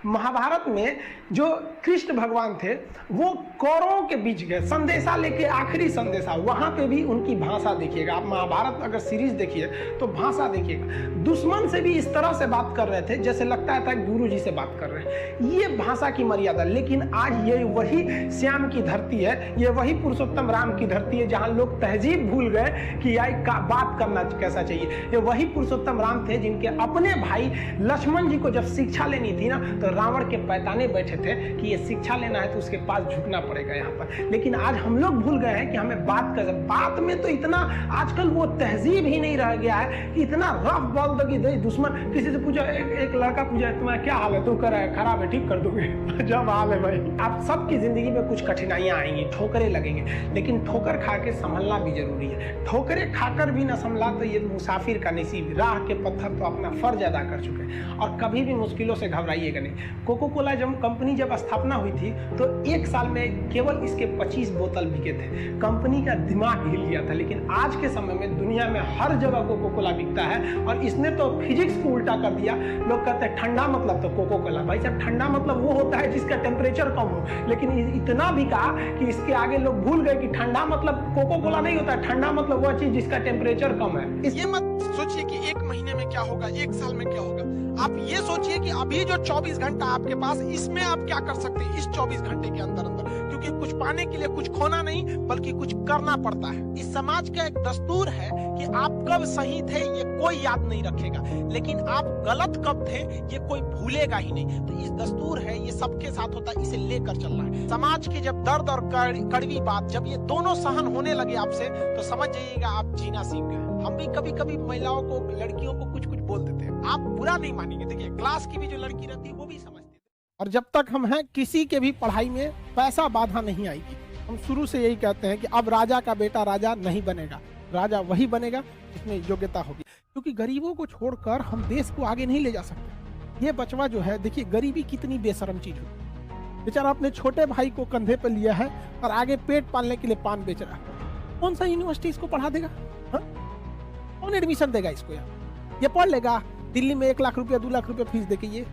महाभारत में जो कृष्ण भगवान थे वो कौरवों के बीच गए संदेशा लेके, आखिरी संदेशा। वहां पे भी उनकी भाषा देखिएगा, आप महाभारत अगर सीरीज देखिए तो भाषा देखिएगा, दुश्मन से भी इस तरह से बात कर रहे थे जैसे लगता था गुरु जी से बात कर रहे हैं। ये भाषा की मर्यादा। लेकिन आज ये वही श्याम की धरती है, ये वही पुरुषोत्तम राम की धरती है जहां लोग तहजीब भूल गए कि बात करना कैसा चाहिए। ये वही पुरुषोत्तम राम थे जिनके अपने भाई लक्ष्मण जी को जब शिक्षा लेनी थी ना तो रावण के पैताने बैठे थे कि ये शिक्षा लेना है तो उसके पास झुकना पड़ेगा यहाँ पर। लेकिन आज हम लोग भूल गए हैं कि हमें बात में तो इतना आजकल वो तहजीब ही नहीं रह गया है कि इतना रफ बोल दो कि दुश्मन किसी से पूछा, एक लड़का पूछा तुम्हारा क्या हाल है, तू कर है खराब है, ठीक कर दोगे जब हाल है भाई। आप सबकी जिंदगी में कुछ कठिनाइयां आएंगी, ठोकरें लगेंगे, लेकिन ठोकर खा के संभलना भी जरूरी है। ठोकरें खाकर भी ना संभला तो ये मुसाफिर का नसीब। राह के पत्थर तो अपना फर्ज अदा कर चुके हैं और कभी भी मुश्किलों से घबराइएगा नहीं। कोको कोला कंपनी जब स्थापना हुई थी तो एक साल में केवल इसके 25 बोतल बिके थे। कंपनी का दिमाग हिल गया था। लेकिन आज के समय में दुनिया में हर जगह कोको कोला बिकता है और इसने तो फिजिक्स को उल्टा कर दिया। लोग कहते हैं ठंडा मतलब तो कोको कोला। भाई साहब, ठंडा मतलब वो होता है जिसका टेम्परेचर कम हो। लेकिन इतना बिका कि इसके आगे लोग भूल गए कि ठंडा मतलब कोको कोला नहीं होता, ठंडा मतलब वो चीज जिसका टेम्परेचर कम है। ये मत सोचिए कि एक महीने में क्या होगा, एक साल में क्या होगा। आप ये सोचिए कि अभी जो 24 घंटा आपके पास, इसमें आप क्या कर सकते हैं इस 24 घंटे के अंदर अंदर। क्योंकि कुछ पाने के लिए कुछ खोना नहीं बल्कि कुछ करना पड़ता है। इस समाज का एक दस्तूर है कि आप कब सही थे ये कोई याद नहीं रखेगा, लेकिन आप गलत कब थे ये कोई भूलेगा ही नहीं। तो इस दस्तूर है, ये सबके साथ होता है, इसे लेकर चलना है। समाज की जब दर्द और कड़वी बात जब ये दोनों सहन होने लगे आपसे तो समझ जाइएगा आप जीना सीख गए। हम भी कभी कभी महिलाओं को, लड़कियों को कुछ कुछ बोल देते हैं, आप बुरा नहीं मानेंगे। देखिए क्लास की भी जो लड़की रहती है वो भी समझती है। और जब तक हम हैं किसी के भी पढ़ाई में पैसा बाधा नहीं आएगी। हम शुरू से यही कहते हैं कि अब राजा का बेटा राजा नहीं बनेगा, राजा वही बनेगा जिसमें योग्यता होगी। क्योंकि गरीबों को छोड़कर हम देश को आगे नहीं ले जा सकते। ये बचवा जो है, देखिए गरीबी कितनी बेशरम चीज होती। बेचारा अपने छोटे भाई को कंधे पर लिया है और आगे पेट पालने के लिए पान बेच रहा है। कौन सा यूनिवर्सिटी इसको पढ़ा देगा? कौन एडमिशन देगा इसको? ये पढ़ लेगा दिल्ली में 1 लाख रुपया 2 लाख रुपया फीस देके। ये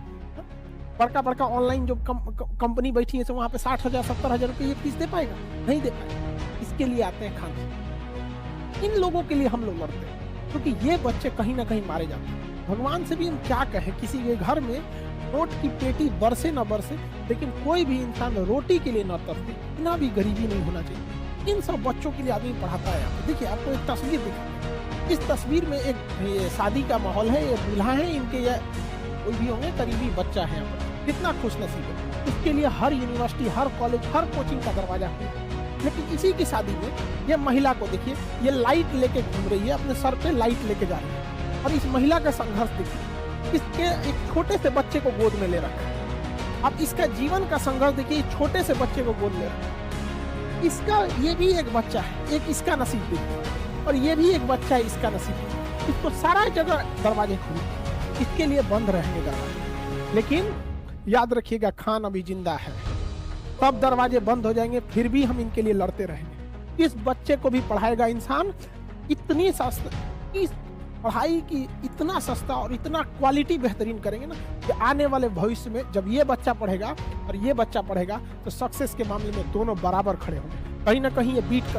बड़का बड़का ऑनलाइन जो कंपनी बैठी है वहां पे 60,000 70,000 रुपये ये फीस दे पाएगा? नहीं दे पाएगा। इसके लिए आते हैं खाने। इन लोगों के लिए हम लोग लड़ते हैं क्योंकि ये बच्चे कहीं ना कहीं मारे जाते हैं। भगवान से भी हम क्या कहें, किसी के घर में नोट की पेटी बरसे न बरसे लेकिन कोई भी इंसान रोटी के लिए न तरसे, इतना भी गरीबी नहीं होना चाहिए। इन सब बच्चों के लिए आदमी पढ़ाता है। देखिए आपको एक तस्वीर दिखाई, इस तस्वीर में एक शादी का माहौल है, ये दूल्हा है, इनके ये कोई भी होंगे करीबी बच्चा है। कितना खुशनसीब है। इसके लिए हर यूनिवर्सिटी, हर कॉलेज, हर कोचिंग का दरवाजा है। लेकिन इसी की शादी में ये महिला को देखिए, ये लाइट लेके घूम रही है, अपने सर पे लाइट लेके जा रही है। और इस महिला का संघर्ष देखिए, इसके एक छोटे से बच्चे को गोद में ले रखा है। अब इसका जीवन का संघर्ष देखिए, छोटे से बच्चे को गोद ले रखा है। इसका ये भी एक बच्चा है, एक इसका नसीब देखिए, और ये भी एक बच्चा है, इसका नसीब। इसको सारा जगह दरवाजे खुले, इसके लिए बंद रहेंगे दरवाजे। लेकिन याद रखिएगा, खान अभी जिंदा है, तब दरवाजे बंद हो जाएंगे, फिर भी हम इनके लिए लड़ते रहेंगे। इस बच्चे को भी पढ़ाएगा इंसान। इतनी सस्ता, इस पढ़ाई की इतना सस्ता और इतना क्वालिटी बेहतरीन करेंगे ना कि आने वाले भविष्य में जब ये बच्चा पढ़ेगा और ये बच्चा पढ़ेगा तो सक्सेस के मामले में दोनों बराबर खड़े होंगे। कहीं ना कहीं ये बीट कर